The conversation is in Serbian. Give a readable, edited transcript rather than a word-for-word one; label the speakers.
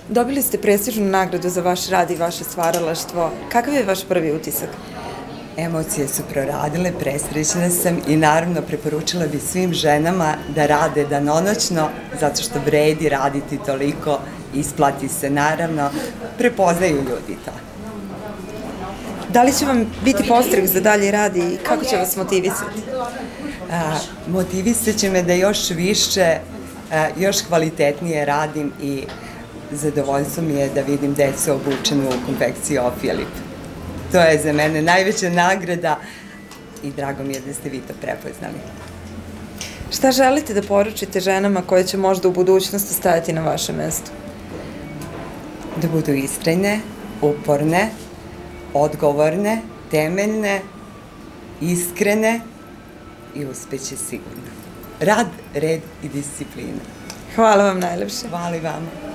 Speaker 1: Dobili ste prestižnu nagradu za vaš rad i vaše stvaralaštvo. Kakav je vaš prvi utisak?
Speaker 2: Emocije su proradile, presrećna sam i naravno preporučila bi svim ženama da rade danonoćno, zato što vredi raditi toliko, isplati se naravno, prepoznaju ljudi to.
Speaker 1: Da li će vam biti podstrek za dalji rad i kako će vas motivisati?
Speaker 2: Motivisat će me da još više, još kvalitetnije radim i zadovoljstvo mi je da vidim decu obučenu u konfekciji Ofilip. To je za mene najveća nagrada i drago mi je da ste vi to prepoznali.
Speaker 1: Šta želite da poručite ženama koje će možda u budućnosti stajati na vašem mestu?
Speaker 2: Da budu istrajne, uporne, odgovorne, temeljne, iskrene i uspeće sigurno. Rad, red i disciplina.
Speaker 1: Hvala vam najlepše.
Speaker 2: Hvala i vama.